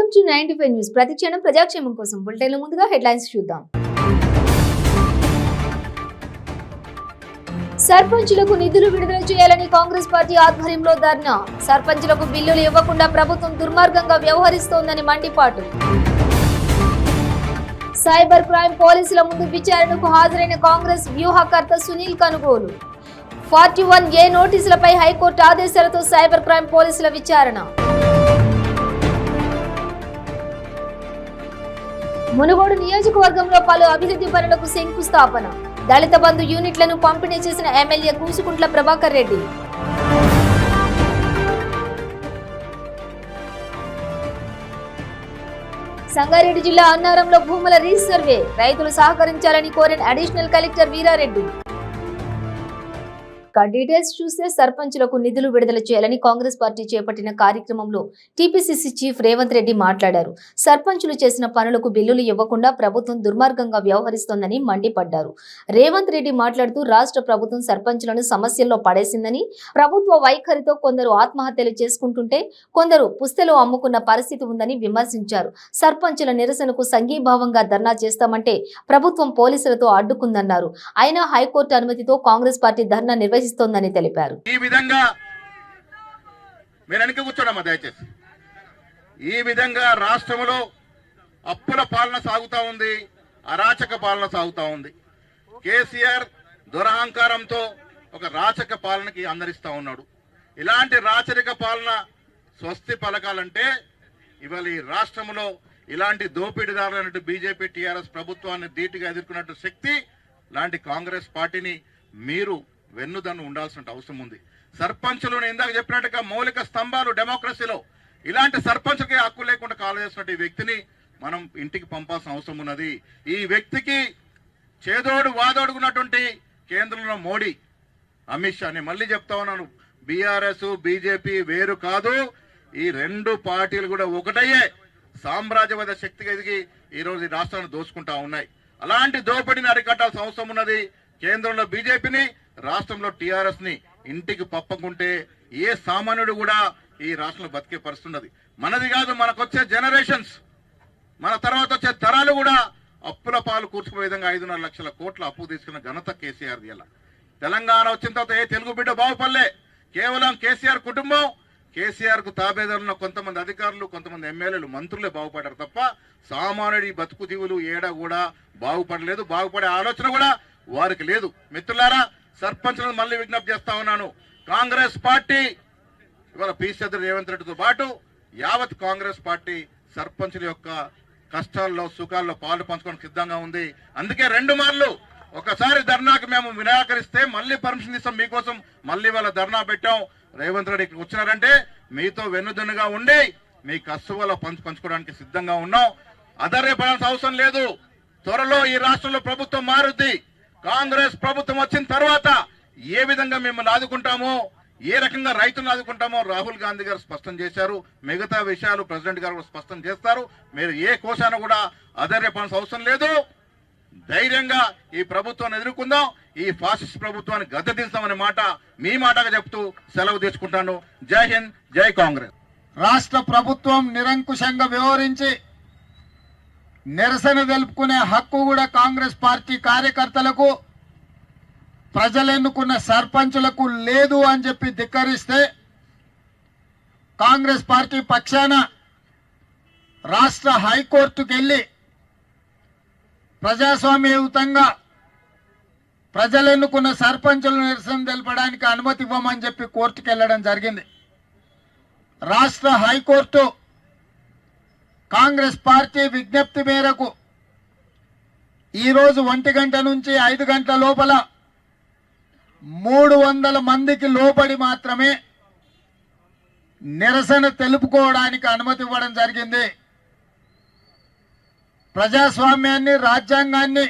Welcome to 95 news. ప్రతి క్షణం ప్రజాక్షేమం కోసం బులెటిన్ల ముందుగా హెడ్లైన్స్ చూద్దాం. సర్పంచులకు నిధులు విడుదల చేయాలని కాంగ్రెస్ పార్టీ ఆధ్వర్యంలో ధర్నా. సర్పంచులకు బిల్లులు ఇవ్వకుండా ప్రభుత్వం దుర్మార్గంగా వ్యవహరిస్తోందని మండిపాటు. సైబర్ క్రైమ్ పోలీసుల ముందు విచారణకు హాజరైన కాంగ్రెస్ వ్యూహకర్త సునీల్ కనుగోలు. 41A నోటీసులపై హైకోర్టు ఆదేశాలతో సైబర్ క్రైమ్ పోలీసుల విచారణ. మునుగోడు నియోజకవర్గంలో పలు అభివృద్ధి పనులకు శంకుస్థాపన. దళిత బంధు యూనిట్లను పంపిణీ చేసిన ఎమ్మెల్యే కూసుకుంట్ల ప్రభాకర్ రెడ్డి. సంగారెడ్డి జిల్లా అన్నారంలో భూముల రీసర్వే. రైతులు సహకరించాలని కోరిన అడిషనల్ కలెక్టర్ వీరారెడ్డి. డీటెయిల్స్ చూస్తే సర్పంచులకు నిధులు విడుదల చేయాలని కాంగ్రెస్ పార్టీ చేపట్టిన కార్యక్రమంలో టీపీసీసీ చీఫ్ రేవంత్ రెడ్డి మాట్లాడారు. సర్పంచులు చేసిన పనులకు బిల్లులు ఇవ్వకుండా ప్రభుత్వం దుర్మార్గంగా వ్యవహరిస్తోందని మండిపడ్డారు. రేవంత్ రెడ్డి మాట్లాడుతూ రాష్ట్ర ప్రభుత్వం సర్పంచులను సమస్యల్లో పడేసిందని, ప్రభుత్వ వైఖరితో కొందరు ఆత్మహత్యలు చేసుకుంటుంటే కొందరు పుస్తెలు అమ్ముకున్న పరిస్థితి ఉందని విమర్శించారు. సర్పంచుల నిరసనకు సంఘీభావంగా ధర్నా చేస్తామంటే ప్రభుత్వం పోలీసులతో అడ్డుకుందన్నారు. అయినా హైకోర్టు అనుమతితో కాంగ్రెస్ పార్టీ ధర్నా నిర్వహిస్తోందని తెలిపారు. ఈ విధంగా మీరు వెనక కూర్చోడమ్మా దయచేసి. ఈ విధంగా రాష్ట్రంలో అప్పుల పాలన సాగుతా ఉంది, అరాచక పాలన సాగుతా ఉంది. కేసీఆర్ దురహంకారంతో ఒక రాచక పాలనకి అందరిస్తా ఉన్నాడు. ఇలాంటి రాచరిక పాలన స్వస్తి పలకాలంటే ఇవాళ ఈ రాష్ట్రంలో ఇలాంటి దోపిడీదారులైనట్టు బీజేపీ టీఆర్ఎస్ ప్రభుత్వాన్ని ధీటుగా ఎదుర్కొన్నట్టు శక్తి లాంటి కాంగ్రెస్ పార్టీని మీరు వెన్నుదన్ను ఉండాల్సిన అవసరం ఉంది. సర్పంచులను ఇందాక చెప్పినట్టుగా మౌలిక స్తంభాలు డెమోక్రసీలో. ఇలాంటి సర్పంచులకి హక్కు లేకుండా కాలు చేస్తున్న ఈ వ్యక్తిని మనం ఇంటికి పంపాల్సిన అవసరం ఉన్నది. ఈ వ్యక్తికి చేదోడు వాదోడుకున్నటువంటి కేంద్రంలో మోడీ, అమిత్ షా. నేను మళ్ళీ చెప్తా ఉన్నాను, బీఆర్ఎస్ బీజేపీ వేరు కాదు. ఈ రెండు పార్టీలు కూడా ఒకటయ్యే సామ్రాజ్యవాద శక్తిగా ఎదిగి ఈరోజు ఈ రాష్ట్రాన్ని దోచుకుంటా ఉన్నాయి. అలాంటి దోపిడీని అరికట్టాల్సిన అవసరం ఉన్నది. కేంద్రంలో బీజేపీని, రాష్ట్రంలో టీఆర్ఎస్ ని ఇంటికి పప్పకుంటే ఏ సామాన్యుడు కూడా ఈ రాష్ట్రంలో బతికే పరిస్థితున్నది. మనది కాదు, మనకొచ్చే జనరేషన్స్, మన తర్వాత వచ్చే తరాలు కూడా అప్పుల పాలు కూర్చుకునే విధంగా 5.5 లక్షల కోట్ల అప్పు తీసుకున్న ఘనత కేసీఆర్. ఇలా తెలంగాణ వచ్చిన తర్వాత ఏ తెలుగు బిడ్డ బాగుపడలే. కేవలం కేసీఆర్ కుటుంబం, కేసీఆర్ కు తాబేదారున్న కొంతమంది అధికారులు, కొంతమంది ఎమ్మెల్యేలు, మంత్రులే బాగుపడ్డారు తప్ప సామాన్యుడి బతుకు దీవులు ఏడా కూడా బాగుపడలేదు. బాగుపడే ఆలోచన కూడా వారికి లేదు. మిత్రులారా, సర్పంచులను మళ్ళీ విజ్ఞప్తి చేస్తా ఉన్నాను. కాంగ్రెస్ పార్టీ ఇవాళ పీసీ రేవంత్ రెడ్డితో పాటు యావత్ కాంగ్రెస్ పార్టీ సర్పంచుల యొక్క కష్టాల్లో సుఖాల్లో పాలు పంచుకోవడానికి సిద్ధంగా ఉంది. అందుకే 2 మార్లు ఒకసారి ధర్నాకు మేము నిరాకరిస్తే మళ్ళీ పర్మిషన్ ఇస్తాం మీకోసం. మళ్ళీ వాళ్ళ ధర్నా పెట్టాం. రేవంత్ రెడ్డి ఇక్కడ వచ్చినారంటే మీతో వెన్నుదన్నుగా ఉండి మీ కష్టంలో పంచుకోవడానికి సిద్ధంగా ఉన్నాం. అధైర్యపడాల్సిన అవసరం లేదు. త్వరలో ఈ రాష్ట్రంలో ప్రభుత్వం మారుద్ది. కాంగ్రెస్ ప్రభుత్వం వచ్చిన తర్వాత ఏ విధంగా మిమ్మల్ని ఆదుకుంటామో, ఏ రకంగా రైతులను ఆదుకుంటామో రాహుల్ గాంధీ గారు స్పష్టం చేశారు. మిగతా విషయాలు ప్రెసిడెంట్ గారు స్పష్టం చేస్తారు. మీరు ఏ కోశాన కూడా అధైర్యపడాల్సిన అవసరం లేదు. ధైర్యంగా ఈ ప్రభుత్వాన్ని ఎదుర్కొందాం. ఈ ఫాసిస్ట్ ప్రభుత్వాన్ని గద్దెదిస్తామనే మాట మీ మాటగా చెప్తూ సెలవు తీసుకుంటాను. జై హింద్, జై కాంగ్రెస్. రాష్ట్ర ప్రభుత్వం నిరంకుశంగా వ్యవహరించి నిరసన తెలుపుకునే హక్కు కూడా కాంగ్రెస్ పార్టీ కార్యకర్తలకు, ప్రజలు ఎన్నుకున్న సర్పంచులకు లేదు అని చెప్పి ధిక్కరిస్తే కాంగ్రెస్ పార్టీ పక్షాన రాష్ట్ర హైకోర్టుకు వెళ్లి ప్రజాస్వామ్యయుతంగా ప్రజలు ఎన్నుకున్న సర్పంచులను నిరసన తెలపడానికి అనుమతి ఇవ్వమని చెప్పి కోర్టుకు వెళ్లడం జరిగింది. రాష్ట్ర హైకోర్టు కాంగ్రెస్ పార్టీ విజ్ఞప్తి మేరకు ఈరోజు 1 గంట నుంచి 5 గంటల లోపల 300 మందికి లోబడి మాత్రమే నిరసన తెలుపుకోవడానికి అనుమతి ఇవ్వడం జరిగింది. ప్రజాస్వామ్యాన్ని, రాజ్యాంగాన్ని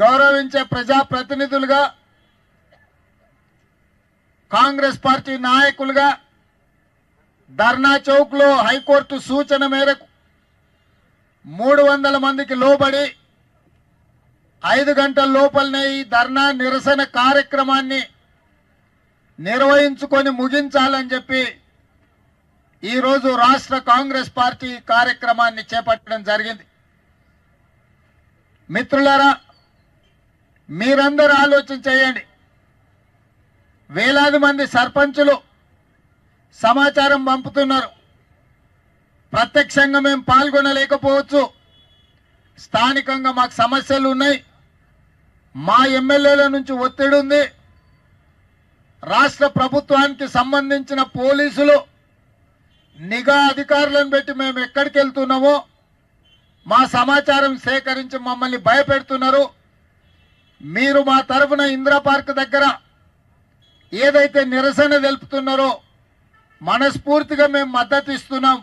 గౌరవించే ప్రజాప్రతినిధులుగా, కాంగ్రెస్ పార్టీ నాయకులుగా ధర్నా చౌక్ లో హైకోర్టు సూచన మేరకు 300 మందికి లోబడి 5 గంటల లోపలనే ఈ ధర్నా నిరసన కార్యక్రమాన్ని నిర్వహించుకొని ముగించాలని చెప్పి ఈరోజు రాష్ట్ర కాంగ్రెస్ పార్టీ కార్యక్రమాన్ని చేపట్టడం జరిగింది. మిత్రులారా, మీరందరూ ఆలోచన చేయండి. వేలాది మంది సర్పంచులు సమాచారం పంపుతున్నారు. ప్రత్యక్షంగా మేము పాల్గొనలేకపోవచ్చు, స్థానికంగా మాకు సమస్యలు ఉన్నాయి, మా ఎమ్మెల్యేల నుంచి ఒత్తిడి ఉంది, రాష్ట్ర ప్రభుత్వానికి సంబంధించిన పోలీసులు నిఘా అధికారులను పెట్టి మేము ఎక్కడికి వెళ్తున్నామో మా సమాచారం సేకరించి మమ్మల్ని భయపెడుతున్నారు. మీరు మా తరఫున ఇందిరా పార్క్ దగ్గర ఏదైతే నిరసన తెలుపుతున్నారో మనస్ఫూర్తిగా మేము మద్దతు ఇస్తున్నాం.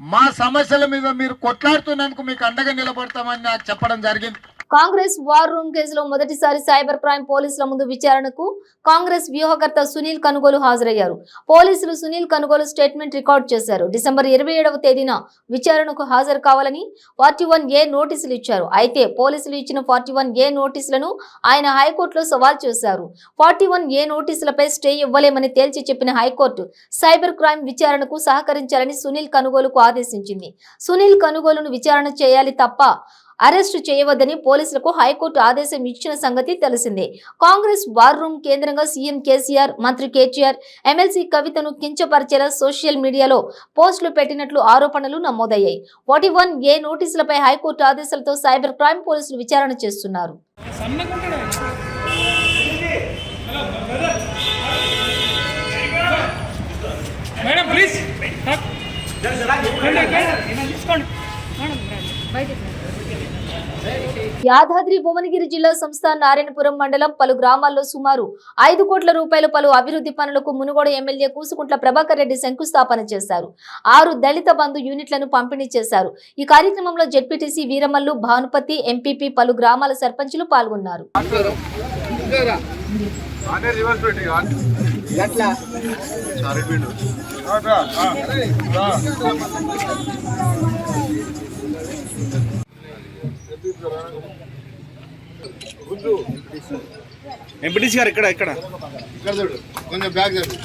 మా సమస్యల మీద మీరు కొట్లాడుతున్నందుకు మీకు అండగా నిలబడతామని నాకు చెప్పడం జరిగింది. కాంగ్రెస్ వార్ రూమ్ కేసులో మొదటిసారి సైబర్ క్రైమ్ పోలీసుల ముందు విచారణకు కాంగ్రెస్ వ్యూహకర్త సునీల్ కనుగోలు హాజరయ్యారు. పోలీసులు సునీల్ కనుగోలు స్టేట్మెంట్ రికార్డ్ చేశారు. డిసెంబర్ 27వ తేదీన విచారణకు హాజరు కావాలని 41A నోటీసులు ఇచ్చారు. అయితే పోలీసులు ఇచ్చిన 41A నోటీసులను ఆయన హైకోర్టులో సవాల్ చేశారు. 41A నోటీసులపై స్టే ఇవ్వలేమని తేల్చి చెప్పిన హైకోర్టు సైబర్ క్రైమ్ విచారణకు సహకరించాలని సునీల్ కనుగోలుకు ఆదేశించింది. సునీల్ కనుగోలును విచారణ చేయాలి తప్ప అరెస్టు చేయవద్దని పోలీసులకు హైకోర్టు ఆదేశం ఇచ్చిన సంగతి తెలిసిందే. కాంగ్రెస్ వార్ రూమ్ కేంద్రంగా సీఎం కేసీఆర్, మంత్రి కేటీఆర్, ఎమ్మెల్సీ కవితను కించపరిచేలా సోషల్ మీడియాలో పోస్టులు పెట్టినట్లు ఆరోపణలు నమోదయ్యాయి. 41A నోటీసులపై హైకోర్టు ఆదేశాలతో సైబర్ క్రైమ్ పోలీసులు విచారణ చేస్తున్నారు. యాదాద్రి భువనగిరి జిల్లా సంస్థ నారాయణపురం మండలం పలు గ్రామాల్లో సుమారు 5 కోట్ల రూపాయల పలు అభివృద్ధి పనులకు మునుగోడు ఎమ్మెల్యే కూసుకుంట్ల ప్రభాకర్ రెడ్డి శంకుస్థాపన చేశారు. 6 దళిత బంధు యూనిట్లను పంపిణీ చేశారు. ఈ కార్యక్రమంలో జెడ్పీటీసీ వీరమల్లు, భానుపతి, ఎంపీపీ, పలు గ్రామాల సర్పంచులు పాల్గొన్నారు. ఎంపీటీసీ గారు ఇక్కడ చూడు, కొంచెం బ్యాగ్ చూడు.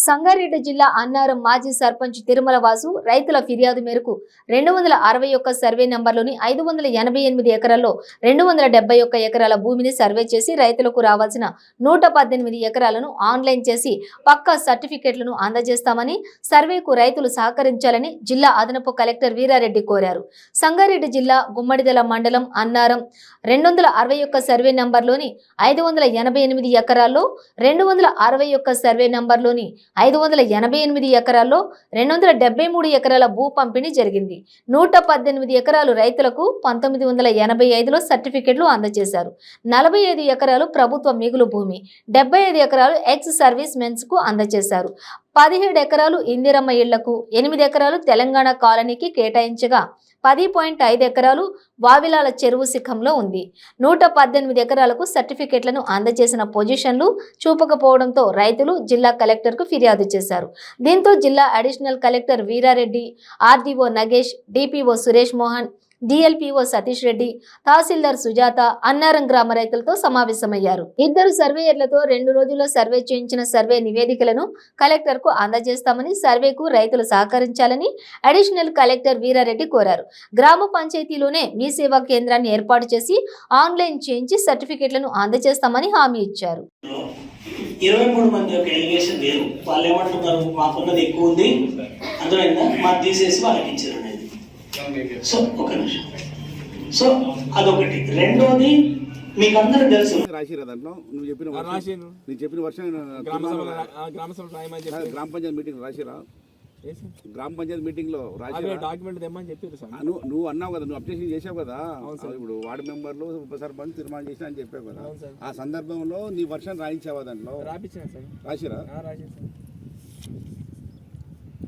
సంగారెడ్డి జిల్లా అన్నారం మాజీ సర్పంచ్ తిరుమల వాసు రైతుల ఫిర్యాదు మేరకు 261 సర్వే నంబర్లోని 588 ఎకరాల్లో 271 ఎకరాల భూమిని సర్వే చేసి రైతులకు రావాల్సిన 118 ఎకరాలను ఆన్లైన్ చేసి పక్కా సర్టిఫికెట్లను అందజేస్తామని, సర్వేకు రైతులు సహకరించాలని జిల్లా అదనపు కలెక్టర్ వీరారెడ్డి కోరారు. సంగారెడ్డి జిల్లా గుమ్మడిదల మండలం అన్నారం 261 సర్వే నంబర్లోని 588 ఎకరాల్లో, 261 సర్వే నంబర్లోని 588 ఎకరాల్లో 273 ఎకరాల భూ పంపిణీ జరిగింది. 118 ఎకరాలు రైతులకు 1985లో సర్టిఫికెట్లు అందజేశారు. 45 ఎకరాలు ప్రభుత్వ మిగులు భూమి, 75 ఎకరాలు ఎక్స్ సర్వీస్ మెన్స్ కు అందజేశారు. 17 ఎకరాలు ఇందిరమ్మ ఇళ్లకు, 8 ఎకరాలు తెలంగాణ కాలనీకి కేటాయించగా 10.5 ఎకరాలు వావిలాల చెరువు శిఖంలో ఉంది. 118 ఎకరాలకు సర్టిఫికెట్లను అందజేసిన పొజిషన్లు చూపకపోవడంతో రైతులు జిల్లా కలెక్టర్కు ఫిర్యాదు చేశారు. దీంతో జిల్లా additional collector Veerareddy, RDO Nagesh, DPO Suresh Mohan, DLPO Satish Reddy, tahsildar Sujatha Annaram గ్రామ రైతులతో సమావేశమయ్యారు. 2 సర్వేయర్లతో 2 రోజుల్లో సర్వే చేయించిన సర్వే నివేదికలను కలెక్టర్ కు అందజేస్తామని, సర్వేకు రైతులు సహకరించాలని అడిషనల్ కలెక్టర్ వీరారెడ్డి కోరారు. గ్రామ పంచాయతీలోనే మీ సేవా కేంద్రాన్ని ఏర్పాటు చేసి ఆన్లైన్ చేయించి సర్టిఫికెట్లను అందజేస్తామని హామీ ఇచ్చారు. 23 మంది యొక్క ఎలిగేషన్ వేరు. వాళ్ళు ఏమంటున్నారు, మాకున్నది ఎక్కువ ఉంది, అందులో మాకు తీసేసి వాళ్ళకి ఇచ్చారు అనేది. సో ఒక నిమిషం. సో అదొకటి. రెండోది, మీకు అందరూ తెలుసు రాసిరా దాంట్లో నువ్వు చెప్పిన వర్షం గ్రామ పంచాయతీ మీటింగ్ రాసిరా, గ్రామ పంచాయతీ మీటింగ్ లో డాక్యుమెంట్ తెమ్మని చెప్పారు సార్. నువ్వు అన్నావు కదా, నువ్వు అప్లికేషన్ చేసావు కదా, ఇప్పుడు వార్డు మెంబర్లు ఉప సర్పంచ్ తీర్మానం చేసినా అని చెప్పావు కదా, ఆ సందర్భంలో నీ వర్షం రాయించావా దాంట్లో? రాపించిన సార్. రాసిరా?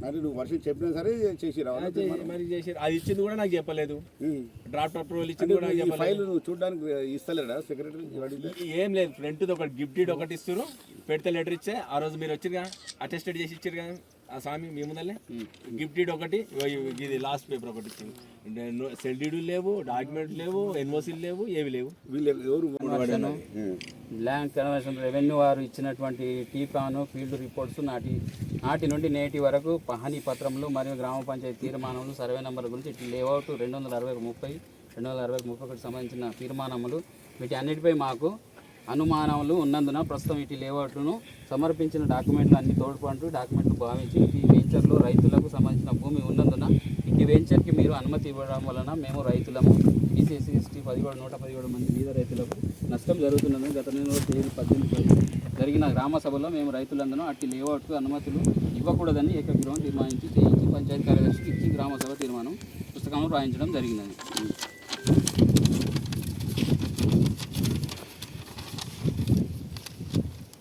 మరి నువ్వు వర్షం చెప్పినా సరే చేసి రావాలి. మరి చేసారు, అది ఇచ్చింది కూడా నాకు చెప్పలేదు. డ్రాఫ్ట్ అప్రూవల్ ఇచ్చింది కూడా నాకు చెప్పలేదు. ఫైల్ నువ్వు చూడడానికి ఇస్తలేడా సెక్రటరీ? ఏం లేదు, ఫ్రంట్ ఒకటి గిఫ్ట్ ఒకటి ఇస్తారు, పెడితే లెటర్ ఇచ్చే ఆ రోజు మీరు వచ్చిరుగా అటెస్టెడ్ చేసి ఇచ్చారు కదా ఆ స్వామి మీ ముందరనే. గిఫ్ట్ ఒకటి, ఇది లాస్ట్ పేపర్ ఒకటి ఇచ్చింది. సెల్డీడు లేవు, డాక్యుమెంట్ లేవు, ఎన్ఓసీలు లేవు, ఏవి లేవు. వీళ్ళు ఎవరు ల్యాండ్ కన్వర్షన్ రెవెన్యూ వారు ఇచ్చినటువంటి టీపాను ఫీల్డ్ రిపోర్ట్స్ నాటి నుండి నేటి వరకు హాని పత్రములు మరియు గ్రామ పంచాయతీ తీర్మానములు సర్వే నెంబర్ గురించి ఇటు లేఅవుట్ 260/30 260/31 సంబంధించిన తీర్మానములు వీటి అన్నిటిపై మాకు అనుమానములు ఉన్నందున ప్రస్తుతం ఇటు లేఅవుట్ను సమర్పించిన డాక్యుమెంట్లు అన్ని తోడ్పంటూ డాక్యుమెంట్లు భావించి ఇటు వెంచర్లో రైతులకు సంబంధించిన భూమి ఉన్నందున ఇటు వెంచర్కి మీరు అనుమతి ఇవ్వడం వలన మేము రైతులము ఈసీఎస్సీ ఎస్టీ 117 మంది మీద రైతులకు నష్టం జరుగుతున్నదని గత నెలలో తేదీ 18 జరిగిన గ్రామ సభలో మేము రైతులందరూ అట్టి లేఅవుట్కు అనుమతులు ఇవ్వకూడదని ఏకగ్రీవం తీర్మానించి చేయించి పంచాయతీ కార్యదర్శికి ఇచ్చి గ్రామ సభ తీర్మానం పుస్తకంలో రాయించడం జరిగినది.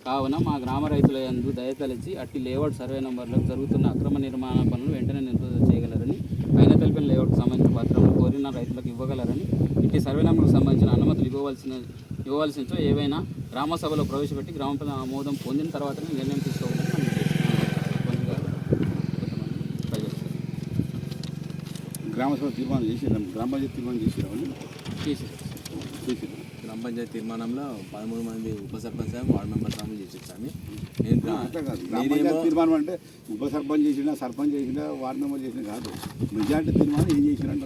కావున మా గ్రామ రైతుల యందు దయతలిచి అట్టి లేఅవుట్ సర్వే నెంబర్లకు జరుగుతున్న అక్రమ నిర్మాణ పనులు వెంటనే నిలుపుదల చేయగలరని పైన తెలిపిన లేఅవుట్కు సంబంధించిన పత్రాలను కోరిన రైతులకు ఇవ్వగలరని ఇట్టి సర్వే నెంబర్కు సంబంధించిన అనుమతులు ఇవ్వవలసినచో ఏవైనా గ్రామ సభలో ప్రవేశపెట్టి గ్రామ ప్రజల ఆమోదం పొందిన తర్వాతనే నిర్ణయం తీసుకోవాలని గ్రామ సభ తీర్మానం చేసిరా? గ్రామ పంచాయతీ తీర్మానం చేసిరా? గ్రామ పంచాయతీ తీర్మానంలో 13 మంది ఉప సర్పంచ్ వార్డు మెంబర్ సార్లు చేసేసాము. నేను తీర్మానం అంటే ఉప సర్పంచ్ చేసినా, సర్పంచ్ చేసినా, వార్డు మెంబర్ చేసినా కాదు, మెజార్టీ తీర్మానం ఏం చేసినట్టు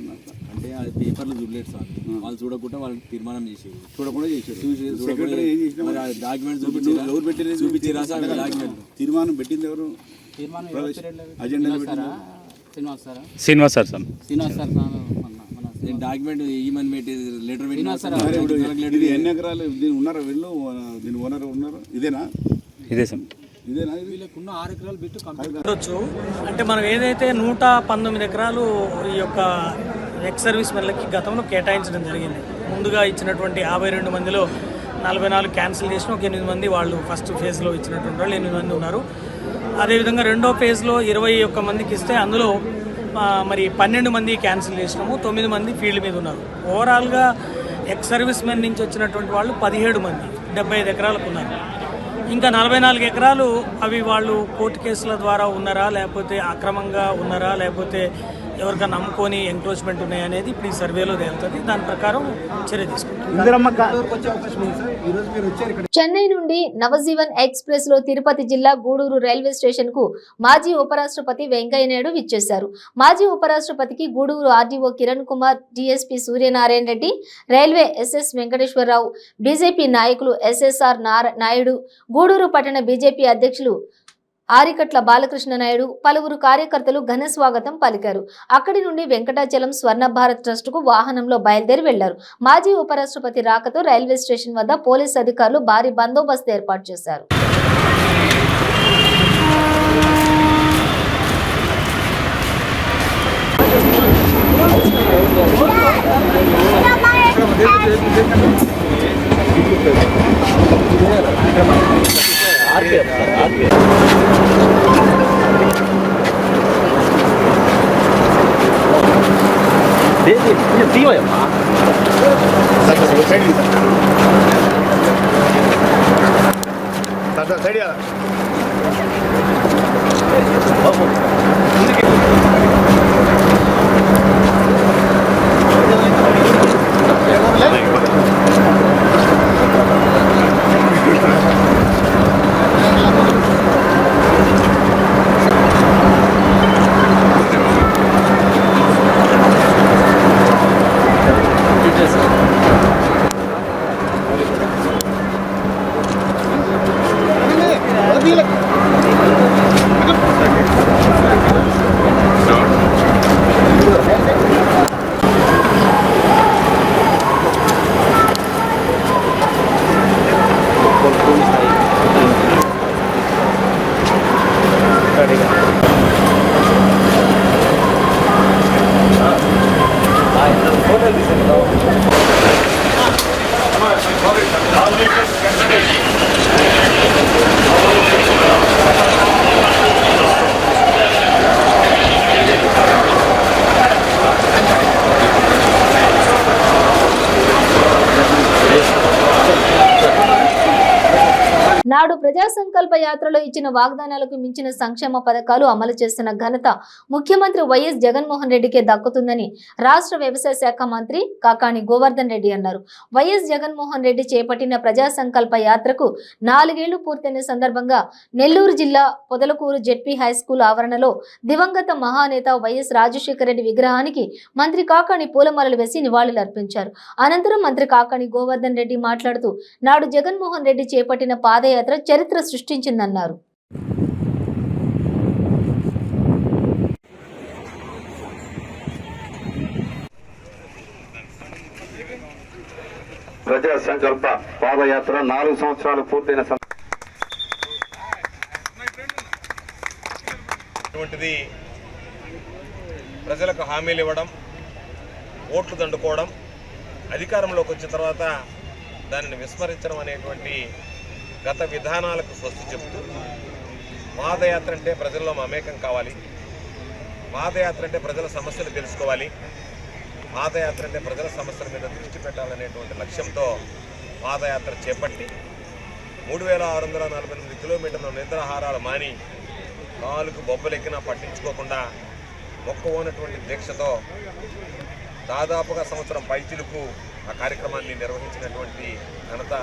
అంటే అది పేపర్లు చూడలేదు సార్, వాళ్ళు చూడకుండా వాళ్ళు తీర్మానం చేసేది, చూడకుండా చేశారు. సెక్రటరీ ఏం చేసిన డాక్యుమెంట్ ఎవరు పెట్టిన చూపించారా సార్? డాక్యుమెంట్ తీర్మానం పెట్టింది ఎవరు? అజెండా శ్రీనివాస్ సార్ నేను డాక్యుమెంట్ ఈమెన్ పెట్టి లెటర్ పెట్టినా సార్. ఇది ఎన్ని ఎకరాలు దీని ఉన్నారా? వీళ్ళు దీని ఓనర్ ఉన్నారు? ఇదేనా? ఇదే సార్. ఇదేనా? వీళ్ళకున్న 6 ఎకరాలు బిట్టు ఉండొచ్చు. అంటే మనం ఏదైతే 119 ఎకరాలు ఈ యొక్క ఎక్స్ సర్వీస్ మెన్లకి గతంలో కేటాయించడం జరిగింది. ముందుగా ఇచ్చినటువంటి 52 మందిలో 44 క్యాన్సిల్ చేసిన ఒక 8 మంది వాళ్ళు ఫస్ట్ ఫేజ్లో ఇచ్చినటువంటి వాళ్ళు 8 మంది ఉన్నారు. అదేవిధంగా రెండో ఫేజ్లో 21 మందికి ఇస్తే అందులో మరి 12 మంది క్యాన్సిల్ చేసినాము, 9 మంది ఫీల్డ్ మీద ఉన్నారు. ఓవరాల్గా ఎక్స్ సర్వీస్ మెన్ నుంచి వచ్చినటువంటి వాళ్ళు 17 మంది 75 ఎకరాలకు ఉన్నారు. ఇంకా 44 ఎకరాలు అవి వాళ్ళు కోర్టు కేసుల ద్వారా ఉన్నారా, లేకపోతే అక్రమంగా ఉన్నారా, లేకపోతే ఎవరికైనా నమ్ముకొని ఎంక్రోచ్మెంట్ ఉన్నాయనేది ఇప్పుడు ఈ సర్వేలో తేలుతుంది. దాని ప్రకారం చర్య తీసుకుంటాం. చెన్నై నుండి నవజీవన్ ఎక్స్ప్రెస్ లో తిరుపతి జిల్లా గూడూరు రైల్వే స్టేషన్ కు మాజీ ఉపరాష్ట్రపతి వెంకయ్యనాయుడు విచ్చేశారు. మాజీ ఉపరాష్ట్రపతికి Gudur RDO Kiran Kumar, DSP Suryanarayana Reddy, railway SS Venkateswara Rao, BJP నాయకులు ఎస్ఎస్ఆర్ నాయుడు, గూడూరు పట్టణ బీజేపీ అధ్యక్షులు ఆరికట్ల బాలకృష్ణ నాయుడు, పలువురు కార్యకర్తలు ఘన స్వాగతం పలికారు. అక్కడి నుండి వెంకటాచలం స్వర్ణ భారత్ ట్రస్ట్ కు వాహనంలో బయలుదేరి వెళ్లారు. మాజీ ఉపరాష్ట్రపతి రాకతో రైల్వే స్టేషన్ వద్ద పోలీసు అధికారులు భారీ బందోబస్తు ఏర్పాటు చేశారు. నాడు ప్రజా సంకల్ప యాత్రలో ఇచ్చిన వాగ్దానాలకు మించిన సంక్షేమ పథకాలు అమలు చేస్తున్న ఘనత ముఖ్యమంత్రి వైఎస్ జగన్మోహన్ రెడ్డికే దక్కుతుందని రాష్ట్ర వ్యవసాయ శాఖ మంత్రి కాకాణి గోవర్ధన్ రెడ్డి అన్నారు. వైఎస్ జగన్మోహన్ రెడ్డి చేపట్టిన ప్రజా సంకల్ప యాత్రకు 4 ఏళ్లు పూర్తయిన సందర్భంగా నెల్లూరు జిల్లా పొదలకూరు జెడ్పీ హై స్కూల్ ఆవరణలో దివంగత మహానేత వైఎస్ రాజశేఖర రెడ్డి విగ్రహానికి మంత్రి కాకాణి పూలమాలలు వేసి నివాళులర్పించారు. అనంతరం మంత్రి కాకాణి గోవర్ధన్ రెడ్డి మాట్లాడుతూ నాడు జగన్మోహన్ రెడ్డి చేపట్టిన పాదయాత్ర చరిత్ర సృష్టించిందన్నారు. ప్రజా సంకల్ప పాదయాత్ర 4 సంవత్సరాలు పూర్తయిన ప్రజలకు హామీలు ఇవ్వడం, ఓట్లు దండుకోవడం, అధికారంలోకి వచ్చిన తర్వాత దానిని విస్మరించడం అనేటువంటి గత విధానాలకు స్వస్తి చెబుతూ పాదయాత్ర అంటే ప్రజల్లో మమేకం కావాలి, పాదయాత్ర అంటే ప్రజల సమస్యలు తెలుసుకోవాలి, పాదయాత్ర అంటే ప్రజల సమస్యల మీద దృష్టి పెట్టాలనేటువంటి లక్ష్యంతో పాదయాత్ర చేపట్టి 3648 కిలోమీటర్ల నిద్రాహారాలు మాని 4 బొబ్బలెక్కినా పట్టించుకోకుండా మొక్కవోనటువంటి దీక్షతో దాదాపుగా సంవత్సరం పైచిలుకు ఆ కార్యక్రమాన్ని నిర్వహించినటువంటి ఘనత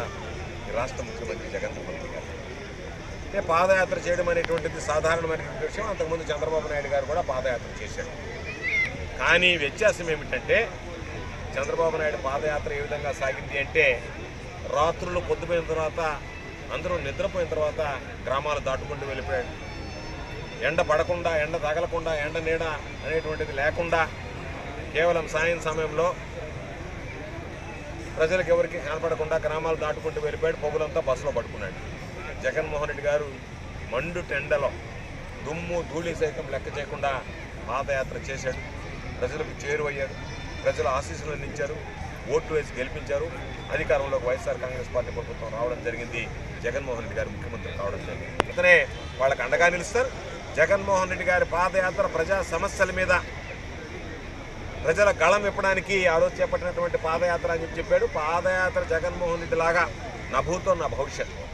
ఈ రాష్ట్ర ముఖ్యమంత్రి జగన్మోహన్ రెడ్డి గారు. అంటే పాదయాత్ర చేయడం అనేటువంటిది సాధారణమైనటువంటి విషయం. అంతకుముందు చంద్రబాబు నాయుడు గారు కూడా పాదయాత్ర చేశారు. కానీ వ్యత్యాసం ఏమిటంటే చంద్రబాబు నాయుడు పాదయాత్ర ఏ విధంగా సాగింది అంటే రాత్రులు పొద్దుపోయిన తర్వాత అందరూ నిద్రపోయిన తర్వాత గ్రామాలు దాటుకుంటూ వెళ్ళిపోయాడు. ఎండ పడకుండా, ఎండ తగలకుండా, ఎండ నీడ అనేటువంటిది లేకుండా కేవలం సాయం సమయంలో ప్రజలకు ఎవరికి కనపడకుండా గ్రామాలు దాటుకుంటూ వెళ్ళిపోయాడు. పొగులంతా బస్సులో పడుకున్నాడు. జగన్మోహన్ రెడ్డి గారు మండు టెండలో దుమ్ము ధూళి సైతం లెక్క చేయకుండా పాదయాత్ర చేశాడు. ప్రజలకు చేరువయ్యాడు. ప్రజల ఆశీస్సులు అందించారు. ఓట్లు వేసి గెలిపించారు. అధికారంలోకి వైఎస్ఆర్ కాంగ్రెస్ పార్టీ ప్రభుత్వం రావడం జరిగింది. జగన్మోహన్ రెడ్డి గారు ముఖ్యమంత్రి కావడం జరిగింది. అతనే వాళ్ళకి అండగా నిలుస్తారు. జగన్మోహన్ రెడ్డి గారి పాదయాత్ర ప్రజా సమస్యల మీద ప్రజల గళం ఇప్పడానికి ఆ రోజు చేపట్టినటువంటి పాదయాత్ర అని చెప్పాడు. పాదయాత్ర జగన్మోహన్ రెడ్డి లాగా నా భూతం నా భవిష్యత్తు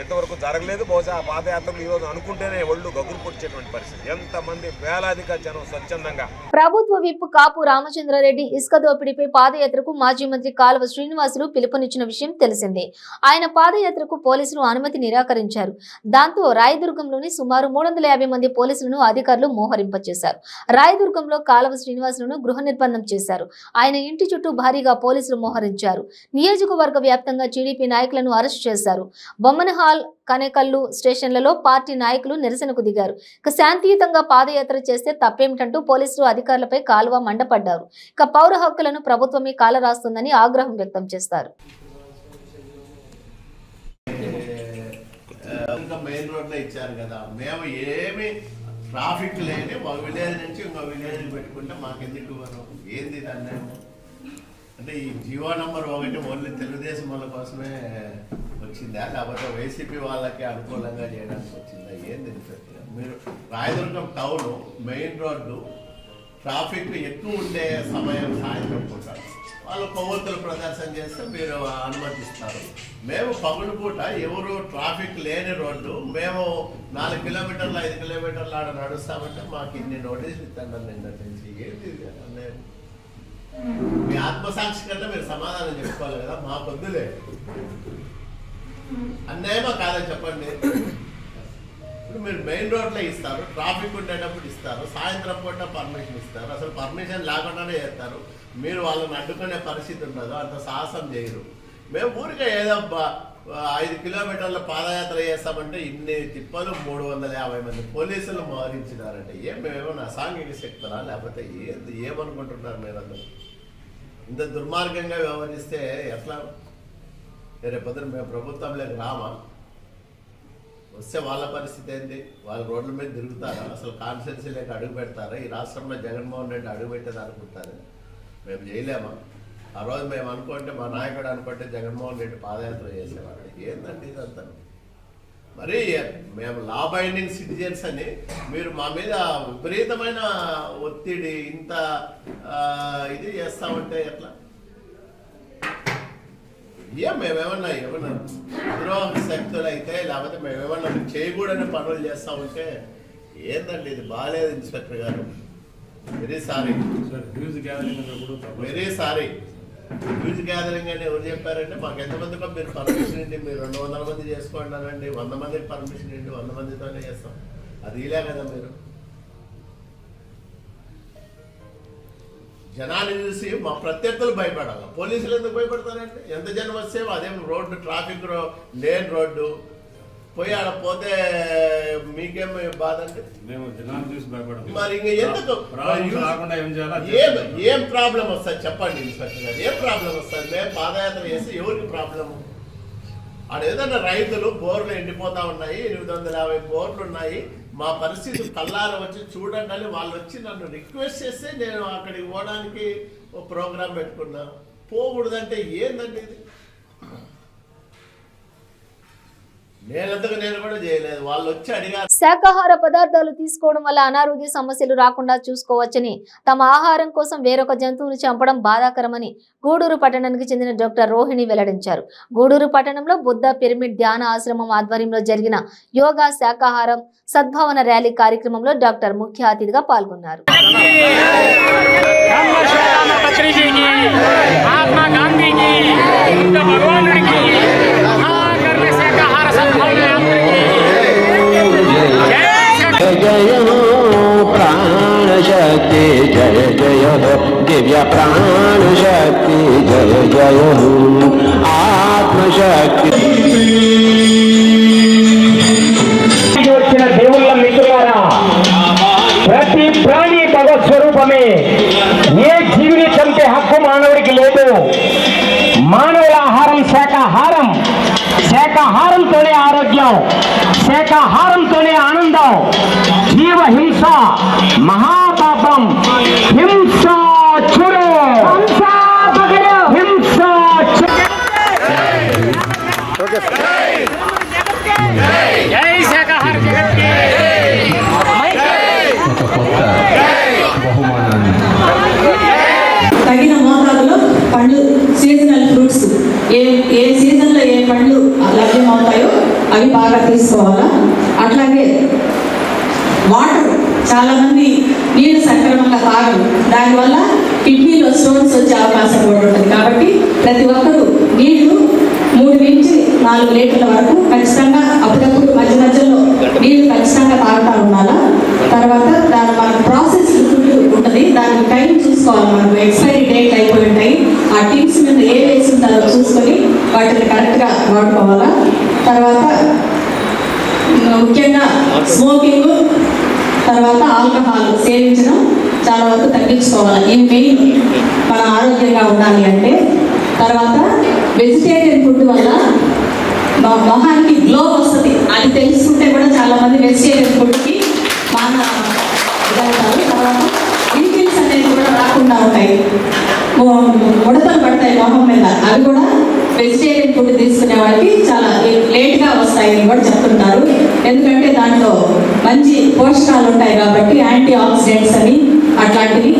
ఇంతవరకు జరగలేదు. బహుశా ఆ పాదయాత్రలు ఈరోజు అనుకుంటేనే ఒళ్ళు గగురు పొడిచేటువంటి పరిస్థితి. ఎంతమంది వేలాదిగా జనం స్వచ్ఛందంగా. ప్రభుత్వ విప్ కాపు రామచంద్రారెడ్డి ఇసుక దోపిడీపై పాదయాత్రకు మాజీ మంత్రి కాలువ శ్రీనివాసులు పిలుపునిచ్చిన విషయం తెలిసిందే. ఆయన పాదయాత్రకు పోలీసులు అనుమతి నిరాకరించారు. దాంతో రాయదుర్గంలోని సుమారు 350 మంది పోలీసులను అధికారులు మోహరింపచేశారు. రాయదుర్గంలో కాలువ శ్రీనివాసులను గృహ నిర్బంధం చేశారు. ఆయన ఇంటి చుట్టూ భారీగా పోలీసులు మోహరించారు. నియోజకవర్గ వ్యాప్తంగా టీడీపీ నాయకులను అరెస్టు చేశారు. బొమ్మనహాల్, కనేకల్లు స్టేషన్లలో పార్టీ నాయకులు నిరసనకు దిగారు. శాంతియుతంగా పాదయాత్ర చేస్తే తప్పేమిటంటూ పోలీసులు అధికారులపై కాలువ మండపడ్డారు. పౌర హక్కులను ప్రభుత్వమే కాలరాస్తుందని ఆగ్రహం వ్యక్తం చేస్తారు. మెయిన్ రోడ్లో ఇచ్చారు కదా, మేము ఏమి ట్రాఫిక్ లేని ఒక విలేజ్ నుంచి ఇంకో విలేజ్ పెట్టుకుంటే మాకెందుకు ఇవ్వరు? ఏంది దాన్ని అంటే ఈ జియో నంబర్ 1 ఓన్లీ తెలుగుదేశం వాళ్ళ కోసమే వచ్చిందా, లేకపోతే వైసీపీ వాళ్ళకి అనుకూలంగా చేయడానికి వచ్చిందా? ఏంది? మీరు Rayadurgam town main road traffic ఎక్కువ ఉండే సమయం సాయంత్రం పూట వాళ్ళు కొవ్వొత్తులు ప్రదర్శన చేస్తే మీరు అనుమతిస్తారు. మేము పగులు పూట ఎవరు ట్రాఫిక్ లేని రోడ్డు మేము 4 కిలోమీటర్లు 5 కిలోమీటర్లు ఆడ నడుస్తామంటే మాకు ఇన్ని నోటీసులు ఇస్తాను నిన్నటి నుంచి. ఏంటి అన్నయ్య? మీ ఆత్మసాక్షి కన్నా మీరు సమాధానం చెప్పుకోవాలి కదా. మా పొద్దులే అన్యాయమా కాదని చెప్పండి. ఇప్పుడు మీరు మెయిన్ రోడ్లో ఇస్తారు, ట్రాఫిక్ ఉండేటప్పుడు ఇస్తారు, సాయంత్రం పూట పర్మిషన్ ఇస్తారు, అసలు పర్మిషన్ లేకుండానే చేస్తారు. మీరు వాళ్ళని అడ్డుకునే పరిస్థితి ఉండదు, అంత సాహసం చేయరు. మేము ఊరికే ఏదో 5 కిలోమీటర్ల పాదయాత్ర చేస్తామంటే ఇన్ని తిప్పలు 350 మంది పోలీసులు మోహరించినారంటే మేమేమన్నా అసాంఘిక శక్తులా లేకపోతే ఏమనుకుంటున్నారు? మీరందరూ ఇంత దుర్మార్గంగా వ్యవహరిస్తే ఎట్లా? రేపొద్దున మేము ప్రభుత్వంలోకి రామా? వస్తే వాళ్ళ పరిస్థితి ఏంటి? వాళ్ళు రోడ్ల మీద తిరుగుతారా? అసలు కాన్స్టిట్యున్సీలోకి అడుగు పెడతారా? ఈ రాష్ట్రంలో జగన్మోహన్ రెడ్డి అడుగు పెట్టేది అనుకుంటారు. మేము చేయలేమా? ఆ రోజు మేము అనుకుంటే మా నాయకుడు అనుకుంటే జగన్మోహన్ రెడ్డి పాదయాత్ర చేసేవాడు. ఏంటంటే ఇదంతా మరి మేము లా బైండింగ్ సిటిజన్స్ అని మీరు మా మీద విపరీతమైన ఒత్తిడి ఇంత ఇది చేస్తామంటే ఎట్లా? మేమేమన్నా ద్రోహ శక్తులు అయితే లేకపోతే మేమేమన్నా చేయకూడని పనులు చేస్తా ఉంటే ఏందండి ఇది బాగాలేదు ఇన్స్పెక్టర్ గారు. Very sorry. Very sorry. Huge gathering అని ఎవరు చెప్పారంటే మాకు ఎంతమందికో మీరు పర్మిషన్ ఇండి, మీరు 200 మంది చేసుకోండి, 100 మందికి పర్మిషన్ ఇండి 100 మందితోనే చేస్తాం. అది ఇలా కదా మీరు జనాన్ని చూసి మా ప్రత్యర్థులు భయపడాలి. పోలీసులు ఎందుకు భయపడతారండి? ఎంత జనం వస్తే అదేం రోడ్డు ట్రాఫిక్ లేన్ రోడ్డు పోయి ఆడ పోతే మీకేం బాధ అండి? మరి ఇంక ఎందుకు ఏం ప్రాబ్లం వస్తుంది చెప్పండి ఇన్స్పెక్టర్ గారు, ఏం ప్రాబ్లం వస్తుంది? మేము పాదయాత్ర చేసి ఎవరికి ప్రాబ్లము? ఆడ ఏదన్నా రైతులు బోర్లు ఎండిపోతా ఉన్నాయి, 850 బోర్లు ఉన్నాయి, మా పరిస్థితి కల్లారా వచ్చి చూడండి అని వాళ్ళు వచ్చి నన్ను రిక్వెస్ట్ చేస్తే నేను అక్కడికి పోవడానికి ఒక ప్రోగ్రాం పెట్టుకున్నా. పోకూడదంటే ఏందండి ఇది? నేను కూడా చేయలేదు, వాళ్ళు వచ్చి అడిగారు. శాకాహార పదార్థాలు తీసుకోవడం వల్ల అనారోగ్య సమస్యలు రాకుండా చూసుకోవచ్చని, తమ ఆహారం కోసం వేరొక జంతువును చంపడం బాధాకరమని గూడూరు పట్టణానికి చెందిన డాక్టర్ రోహిణి వెల్లడించారు. గూడూరు పట్టణంలో బుద్ధ పిరమిడ్ ధ్యాన ఆశ్రమం ఆధ్వర్యంలో జరిగిన యోగా శాకాహారం సద్భావన ర్యాలీ కార్యక్రమంలో డాక్టర్ ముఖ్య అతిథిగా పాల్గొన్నారు. जय प्राण शक्ति जय जय हो दिव्य प्राण शक्ति जय जय हो आत्मशक्ति. దేవుళ్ళ మిత్రులారా, ప్రతి ప్రాణి భగవత్ స్వరూపమే. ఏ జీవిని చంపే హక్కు మానవుడికి లేదు. మానవుల ఆహారం శాకాహారం, శాకాహారంతోనే ఆరోగ్యం, శాకాహారంతోనే ఆనందం. జీవ హింస మహాపాపం. హింస చురు హింస జై శాకాహార జగత్కి తగిన మోతాదులో పండ్లు, సీజనల్ ఫ్రూట్స్, ఏ సీజన్లో ఏ పండ్లు లభ్యమవుతాయో అవి బాగా తీసుకోవాలా. అట్లాగే వాటర్, చాలా మంది నీళ్ళు సక్రమంగా తాగరు, దానివల్ల కిడ్నీలో స్టోన్స్ వచ్చే అవకాశం కూడా ఉంటుంది. కాబట్టి ప్రతి ఒక్కరూ నీళ్లు 3 నుంచి 4 లీటర్ల వరకు ఖచ్చితంగా అప్పుడప్పుడు మధ్య మధ్యలో నీళ్లు ఖచ్చితంగా తాగుతూ ఉండాలా. తర్వాత దాని మనకు ప్రాసెస్ ఫుడ్ ఉంటుంది, దానికి టైం చూసుకోవాలి. మనకు ఎక్స్పైరీ డేట్ అయిపోయి ఉంటాయి, ఆ టిప్స్ మీద ఏ వేసి ఉంటుందో చూసుకొని వాటిని కరెక్ట్గా వాడుకోవాలా. తర్వాత ముఖ్యంగా స్మోకింగ్, తర్వాత ఆల్కహాల్ సేవించడం చాలా వరకు తగ్గించుకోవాలి. ఇవి మెయిన్ మన ఆరోగ్యంగా ఉండాలి అంటే. తర్వాత వెజిటేరియన్ ఫుడ్ వల్ల మొహానికి గ్లో వస్తుంది, అది తెలుసుకుంటే కూడా చాలా మంది వెజిటేరియన్ ఫుడ్కి ఇదవుతారు. తర్వాత పింపిల్స్ అనేవి కూడా రాకుండా ఉంటాయి, ముడతలు పడతాయి మొహం మీద, అవి కూడా వెజిటేరియన్ ఫుడ్ తీసుకునే వాళ్ళకి చాలా లేట్గా వస్తాయని కూడా చెప్తుంటారు. ఎందుకంటే దాంట్లో మంచి పోషకాలు ఉంటాయి కాబట్టి, యాంటీ ఆక్సిడెంట్స్ అని, అట్లాంటివి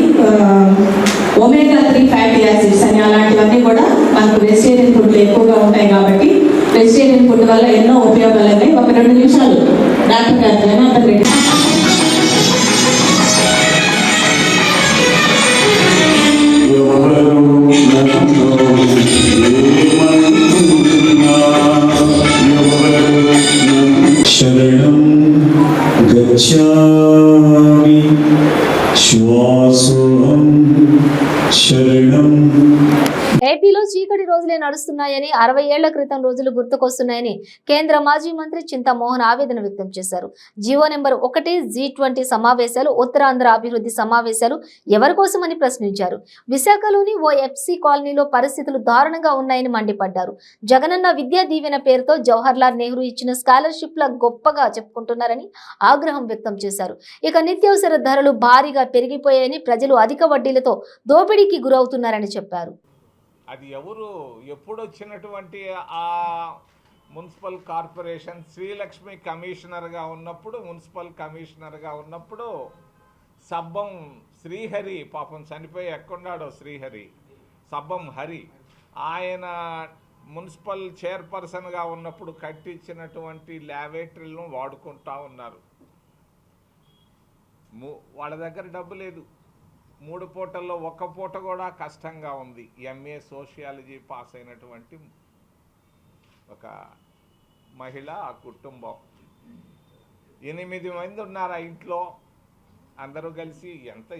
ఒమేగా 3 ఫ్యాటీ యాసిడ్స్ అని, అలాంటివన్నీ కూడా మనకు వెజిటేరియన్ ఫుడ్లో ఎక్కువగా ఉంటాయి. కాబట్టి వెజిటేరియన్ ఫుడ్ వల్ల ఎన్నో ఉపయోగాలు ఉన్నాయి. ఒక 2 నిమిషాలు డాక్టర్ గారు జనార్దన్ రెడ్డి. శరణం గచ్ఛామి శ్వాసోహం శరణం. ఏపీలో చీకటి రోజులే నడుస్తున్నాయని, 60 ఏళ్ల క్రితం రోజులు గుర్తుకొస్తున్నాయని కేంద్ర మాజీ మంత్రి చింతమోహన్ ఆవేదన వ్యక్తం చేశారు. జీవో నెంబర్ 1 G20 సమావేశాలు, ఉత్తరాంధ్ర అభివృద్ధి సమావేశాలు ఎవరి కోసమని ప్రశ్నించారు. విశాఖలోని ఓ ఎఫ్సి కాలనీలో పరిస్థితులు దారుణంగా ఉన్నాయని మండిపడ్డారు. జగనన్న విద్యా దీవెన పేరుతో జవహర్లాల్ నెహ్రూ ఇచ్చిన స్కాలర్షిప్ల గొప్పగా చెప్పుకుంటున్నారని ఆగ్రహం వ్యక్తం చేశారు. ఇక నిత్యావసర ధరలు భారీగా పెరిగిపోయాయని, ప్రజలు అధిక వడ్డీలతో దోపిడీకి గురవుతున్నారని చెప్పారు. అది ఎవరు ఎప్పుడు వచ్చినటువంటి ఆ మున్సిపల్ కార్పొరేషన్ శ్రీలక్ష్మి కమిషనర్గా ఉన్నప్పుడు, మున్సిపల్ కమిషనర్గా ఉన్నప్పుడు సబ్బం శ్రీహరి, పాపం చనిపోయి ఎక్కడున్నాడో శ్రీహరి, సబ్బం హరి, ఆయన మున్సిపల్ చైర్పర్సన్గా ఉన్నప్పుడు కట్టించినటువంటి ల్యాబొరేటరీలను వాడుకుంటా ఉన్నారు. వాళ్ళ దగ్గర డబ్బు లేదు. 3 పూటల్లో 1 పూట కూడా కష్టంగా ఉంది. MA సోషియాలజీ పాస్ అయినటువంటి ఒక మహిళ, ఆ కుటుంబం 8 మంది ఉన్నారు ఆ ఇంట్లో. అందరూ కలిసి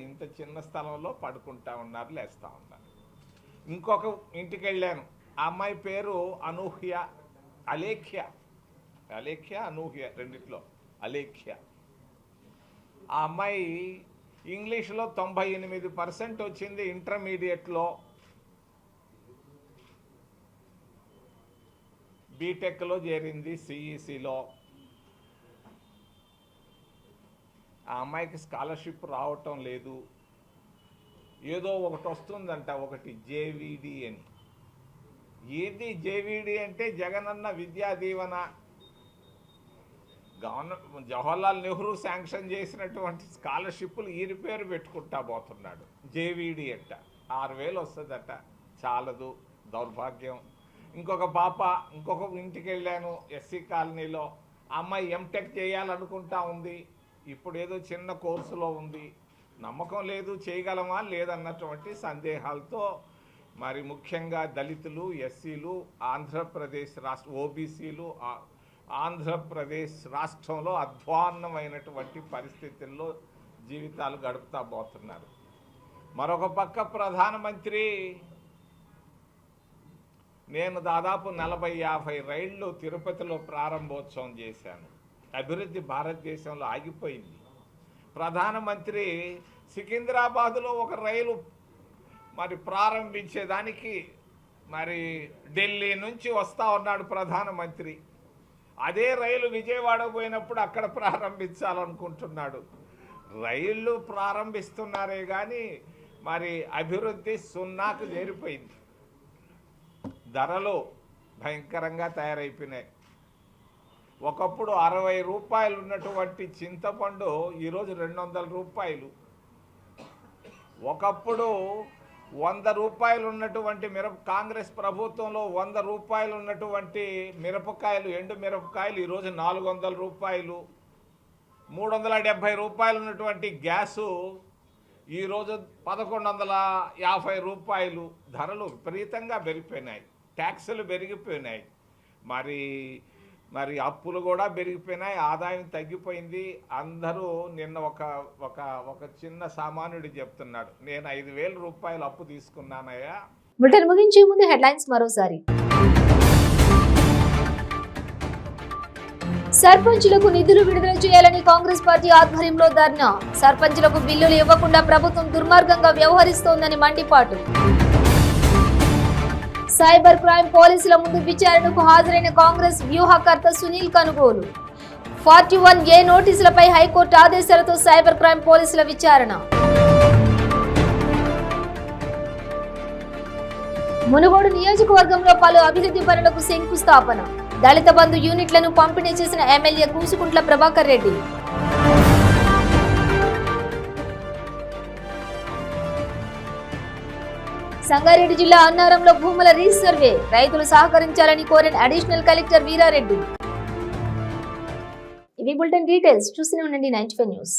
ఇంత చిన్న స్థలంలో పడుకుంటా ఉన్నారు, లేస్తూ ఉన్నారు. ఇంకొక ఇంటికి వెళ్ళాను. ఆ అమ్మాయి పేరు అనూహ్య, అలేఖ్య అనూహ్య, రెండిట్లో అలేఖ్య. ఆ అమ్మాయి ఇంగ్లీష్లో 98% వచ్చింది. ఇంటర్మీడియట్లో బీటెక్లో చేరింది, CECలో. ఆ అమ్మాయికి స్కాలర్షిప్ రావటం లేదు. ఏదో ఒకటి వస్తుందంట, ఒకటి JVD అని. ఏది JVD అంటే జగనన్న విద్యా దీవెన. జవహర్లాల్ నెహ్రూ శాంక్షన్ చేసినటువంటి స్కాలర్షిప్లు ఈయన పేరు పెట్టుకుంటా పోతున్నాడు. JVD అంట 6,000 వస్తుందట, చాలదు, దౌర్భాగ్యం. ఇంకొక పాప, ఇంకొక ఇంటికి వెళ్ళాను SC కాలనీలో. అమ్మాయి MTech చేయాలనుకుంటా ఉంది. ఇప్పుడు ఏదో చిన్న కోర్సులో ఉంది. నమ్మకం లేదు, చేయగలమా లేదన్నటువంటి సందేహాలతో మరి ముఖ్యంగా దళితులు, SCలు, ఆంధ్రప్రదేశ్ రాష్ట్ర OBCలు ఆంధ్రప్రదేశ్ రాష్ట్రంలో అధ్వాన్నమైనటువంటి పరిస్థితుల్లో జీవితాలు గడుపుతా పోతున్నారు. మరొక పక్క ప్రధానమంత్రి, నేను దాదాపు 40-50 రైళ్లు తిరుపతిలో ప్రారంభోత్సవం చేశాను. అభివృద్ధి భారతదేశంలో ఆగిపోయింది. ప్రధానమంత్రి సికింద్రాబాదులో ఒక రైలు మరి ప్రారంభించేదానికి మరి ఢిల్లీ నుంచి వస్తూ ఉన్నాడు ప్రధానమంత్రి. అదే రైలు విజయవాడ పోయినప్పుడు అక్కడ ప్రారంభించాలనుకుంటున్నాడు. రైళ్లు ప్రారంభిస్తున్నారే కానీ మరి అభివృద్ధి సున్నాకు చేరిపోయింది. ధరలు భయంకరంగా తయారైపోయినాయి. ఒకప్పుడు 60 రూపాయలు ఉన్నటువంటి చింతపండు ఈరోజు 200 రూపాయలు. ఒకప్పుడు 100 రూపాయలు ఉన్నటువంటి కాంగ్రెస్ ప్రభుత్వంలో 100 రూపాయలు ఉన్నటువంటి మిరపకాయలు, ఎండు మిరపకాయలు ఈరోజు 400 రూపాయలు. 370 రూపాయలు ఉన్నటువంటి గ్యాసు ఈరోజు 1150 రూపాయలు. ధరలు విపరీతంగా పెరిగిపోయినాయి. ట్యాక్సులు పెరిగిపోయినాయి. మరి అప్పులు కూడా పెరిగిపోయినాయి. ఆదాయం తగ్గిపోయింది. అందరూ నిన్న ఒక చిన్న సామాన్యుడు చెప్తున్నాడు, నేను 5,000 రూపాయలు అప్పు తీసుకున్నానయ్యా. బులెటిన్ ముగించే ముందు హెడ్లైన్స్ మరోసారి. సర్పంచులకు నిధులు విడుదల చేయాలని కాంగ్రెస్ పార్టీ ఆధ్వర్యంలో ధర్నా. సర్పంచులకు బిల్లులు ఇవ్వకుండా ప్రభుత్వం దుర్మార్గంగా వ్యవహరిస్తోందని మండిపాటు. సైబర్ క్రైమ్ పోలీసుల ముందు విచారణకు హాజరైన కాంగ్రెస్ వ్యూహకర్త సునీల్ కనుగోలు. 41A నోటీసులపై హైకోర్టు ఆదేశాలతో సైబర్ క్రైమ్ పోలీసుల విచారణ. మునుగోడు నియోజకవర్గంలో పలు అభివృద్ధి పనులకు శంకుస్థాపన. దళిత బంధు యూనిట్లను పంపిణీ చేసిన ఎమ్మెల్యే కూసుకుంట్ల ప్రభాకర్ రెడ్డి. సంగారెడ్డి జిల్లా అన్నారంలో భూముల రీసర్వే. రైతులు సహకరించాలని కోరిన అడిషనల్ కలెక్టర్ వీరారెడ్డి. ఇవి బులెటిన్ డీటెయిల్స్. చూస్తూనే ఉండండి 95 న్యూస్.